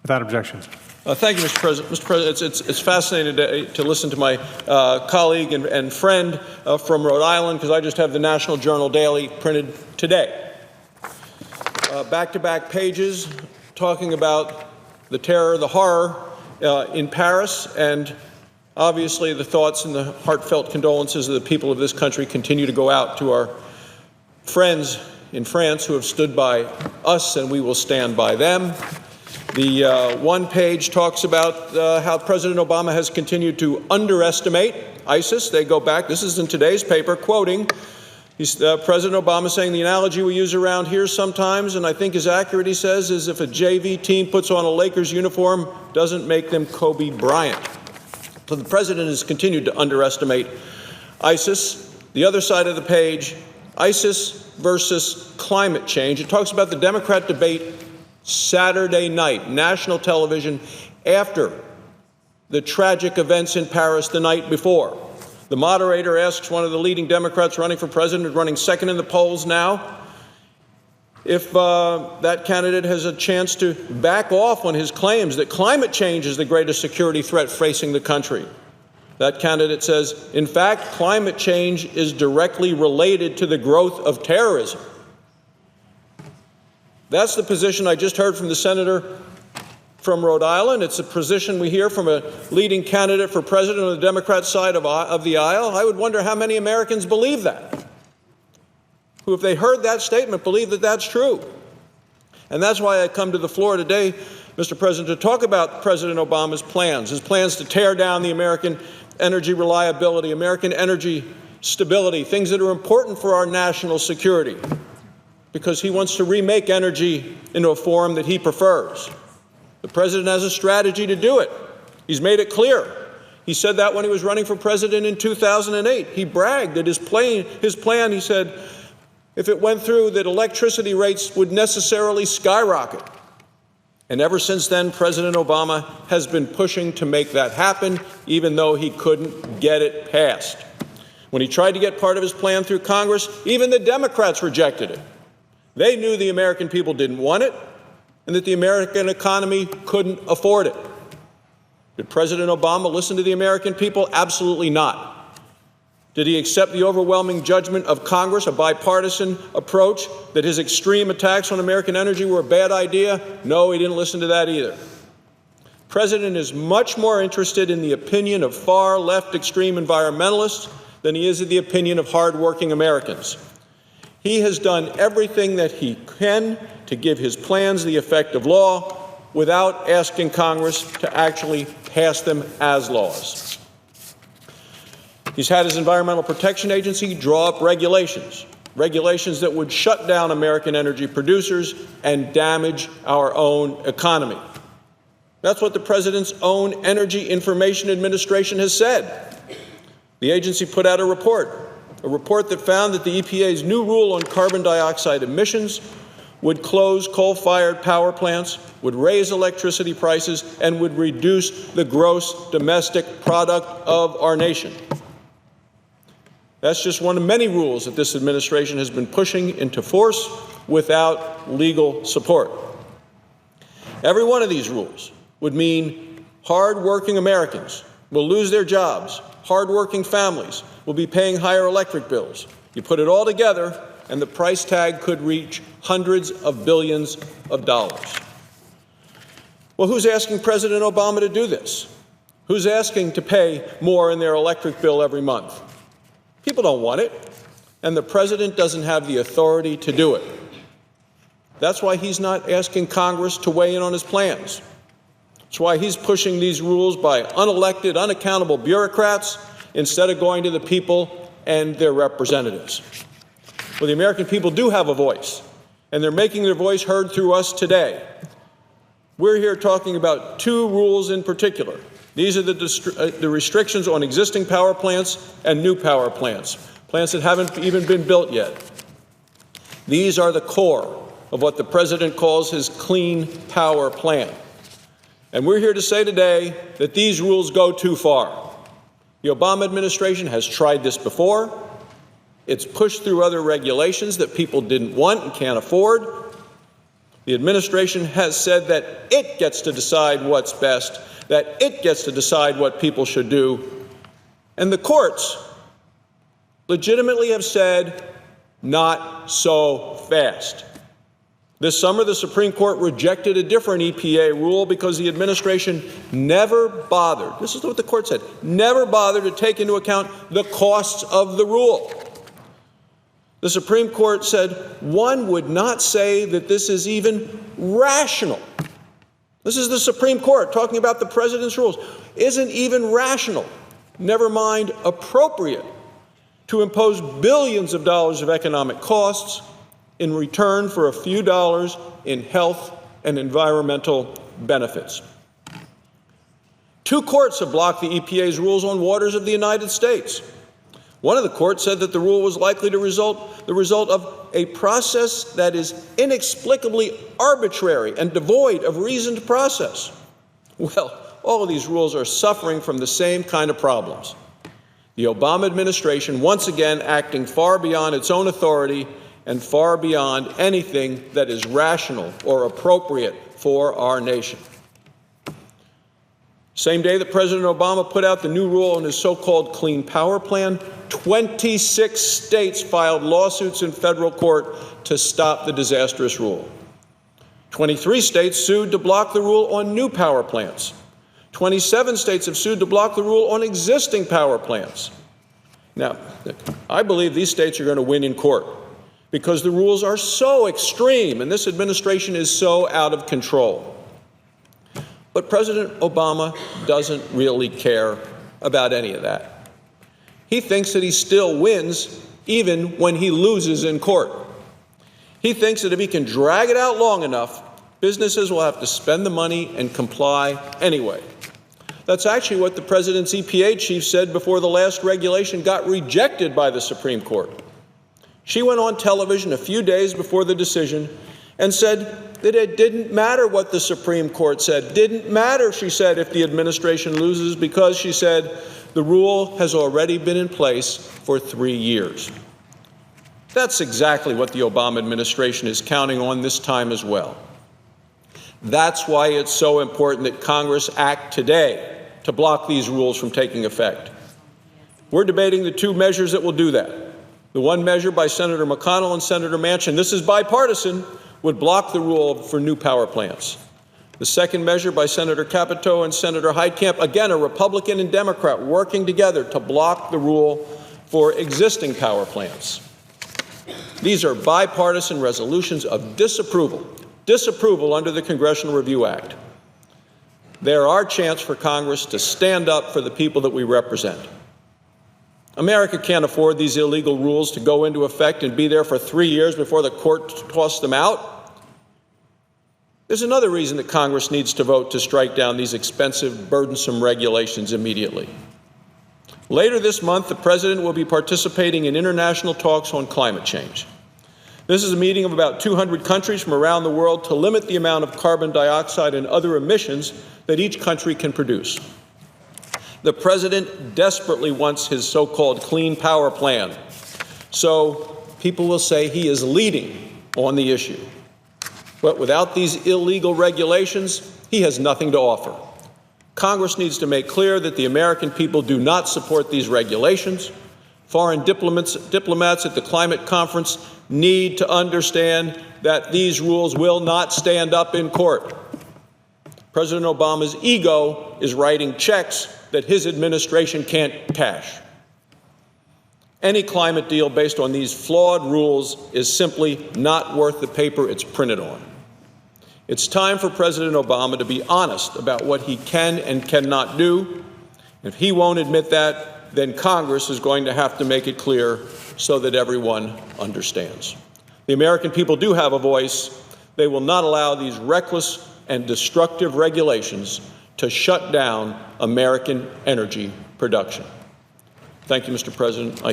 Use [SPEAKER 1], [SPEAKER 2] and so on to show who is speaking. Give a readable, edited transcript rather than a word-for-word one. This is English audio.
[SPEAKER 1] Without objection.
[SPEAKER 2] Thank you, Mr. President. Mr. President, it's fascinating to listen to my colleague and friend from Rhode Island, because I just have the National Journal Daily printed today. Back-to-back pages talking about the terror, the horror in Paris, and obviously the thoughts and the heartfelt condolences of the people of this country continue to go out to our friends in France who have stood by us, and we will stand by them. The one page talks about how President Obama has continued to underestimate ISIS. They go back, this is in today's paper, quoting President Obama saying, the analogy we use around here sometimes, and I think is accurate, he says, is if a JV team puts on a Lakers uniform, doesn't make them Kobe Bryant. So the president has continued to underestimate ISIS. The other side of the page, ISIS versus climate change. It talks about the Democrat debate Saturday night, national television, after the tragic events in Paris the night before. The moderator asks one of the leading Democrats running for president, running second in the polls now, if that candidate has a chance to back off on his claims that climate change is the greatest security threat facing the country. That candidate says, in fact, climate change is directly related to the growth of terrorism. That's the position I just heard from the senator from Rhode Island. It's a position we hear from a leading candidate for president on the Democrat side of the aisle. I would wonder how many Americans believe that, who, if they heard that statement, believe that that's true. And that's why I come to the floor today, Mr. President, to talk about President Obama's plans, his plans to tear down the American energy reliability, American energy stability, things that are important for our national security, because he wants to remake energy into a form that he prefers. The president has a strategy to do it. He's made it clear. He said that when he was running for president in 2008. He bragged that his plan, he said, if it went through, that electricity rates would necessarily skyrocket. And ever since then, President Obama has been pushing to make that happen, even though he couldn't get it passed. When he tried to get part of his plan through Congress, even the Democrats rejected it. They knew the American people didn't want it, and that the American economy couldn't afford it. Did President Obama listen to the American people? Absolutely not. Did he accept the overwhelming judgment of Congress, a bipartisan approach, that his extreme attacks on American energy were a bad idea? No, he didn't listen to that either. The president is much more interested in the opinion of far left extreme environmentalists than he is in the opinion of hardworking Americans. He has done everything that he can to give his plans the effect of law without asking Congress to actually pass them as laws. He's had his Environmental Protection Agency draw up regulations that would shut down American energy producers and damage our own economy. That's what the president's own Energy Information Administration has said. The agency put out a report that found that the EPA's new rule on carbon dioxide emissions would close coal-fired power plants, would raise electricity prices, and would reduce the gross domestic product of our nation. That's just one of many rules that this administration has been pushing into force without legal support. Every one of these rules would mean hard-working Americans will lose their jobs, hard-working families will be paying higher electric bills. You put it all together, and the price tag could reach hundreds of billions of dollars. Well, who's asking President Obama to do this? Who's asking to pay more in their electric bill every month? People don't want it, and the president doesn't have the authority to do it. That's why he's not asking Congress to weigh in on his plans. That's why he's pushing these rules by unelected, unaccountable bureaucrats instead of going to the people and their representatives. Well, the American people do have a voice, and they're making their voice heard through us today. We're here talking about two rules in particular. These are the restrictions on existing power plants and new power plants, plants that haven't even been built yet. These are the core of what the president calls his Clean Power Plan. And we're here to say today that these rules go too far. The Obama administration has tried this before. It's pushed through other regulations that people didn't want and can't afford. The administration has said that it gets to decide what's best, that it gets to decide what people should do. And the courts legitimately have said, not so fast. This summer, the Supreme Court rejected a different EPA rule because the administration never bothered, this is what the court said, never bothered to take into account the costs of the rule. The Supreme Court said one would not say that this is even rational. This is the Supreme Court talking about the president's rules. Isn't even rational, never mind appropriate, to impose billions of dollars of economic costs in return for a few dollars in health and environmental benefits. 2 courts have blocked the EPA's rules on waters of the United States. One of the courts said that the rule was likely to the result of a process that is inexplicably arbitrary and devoid of reasoned process. Well, all of these rules are suffering from the same kind of problems. The Obama administration once again acting far beyond its own authority and far beyond anything that is rational or appropriate for our nation. Same day that President Obama put out the new rule on his so-called Clean Power Plan, 26 states filed lawsuits in federal court to stop the disastrous rule. 23 states sued to block the rule on new power plants. 27 states have sued to block the rule on existing power plants. Now, I believe these states are going to win in court because the rules are so extreme and this administration is so out of control. But President Obama doesn't really care about any of that. He thinks that he still wins even when he loses in court. He thinks that if he can drag it out long enough, businesses will have to spend the money and comply anyway. That's actually what the president's EPA chief said before the last regulation got rejected by the Supreme Court. She went on television a few days before the decision and said that it didn't matter what the Supreme Court said. Didn't matter, she said, if the administration loses because, she said, the rule has already been in place for 3 years. That's exactly what the Obama administration is counting on this time as well. That's why it's so important that Congress act today to block these rules from taking effect. We're debating the 2 measures that will do that. The one measure by Senator McConnell and Senator Manchin, this is bipartisan, would block the rule for new power plants. The second measure by Senator Capito and Senator Heitkamp, again, a Republican and Democrat working together to block the rule for existing power plants. These are bipartisan resolutions of disapproval under the Congressional Review Act. They're our chance for Congress to stand up for the people that we represent. America can't afford these illegal rules to go into effect and be there for 3 years before the court tossed them out. There's another reason that Congress needs to vote to strike down these expensive, burdensome regulations immediately. Later this month, the President will be participating in international talks on climate change. This is a meeting of about 200 countries from around the world to limit the amount of carbon dioxide and other emissions that each country can produce. The President desperately wants his so-called Clean Power Plan, so people will say he is leading on the issue. But without these illegal regulations, he has nothing to offer. Congress needs to make clear that the American people do not support these regulations. Foreign diplomats at the climate conference need to understand that these rules will not stand up in court. President Obama's ego is writing checks that his administration can't cash. Any climate deal based on these flawed rules is simply not worth the paper it's printed on. It's time for President Obama to be honest about what he can and cannot do. If he won't admit that, then Congress is going to have to make it clear so that everyone understands. The American people do have a voice. They will not allow these reckless and destructive regulations to shut down American energy production. Thank you, Mr. President.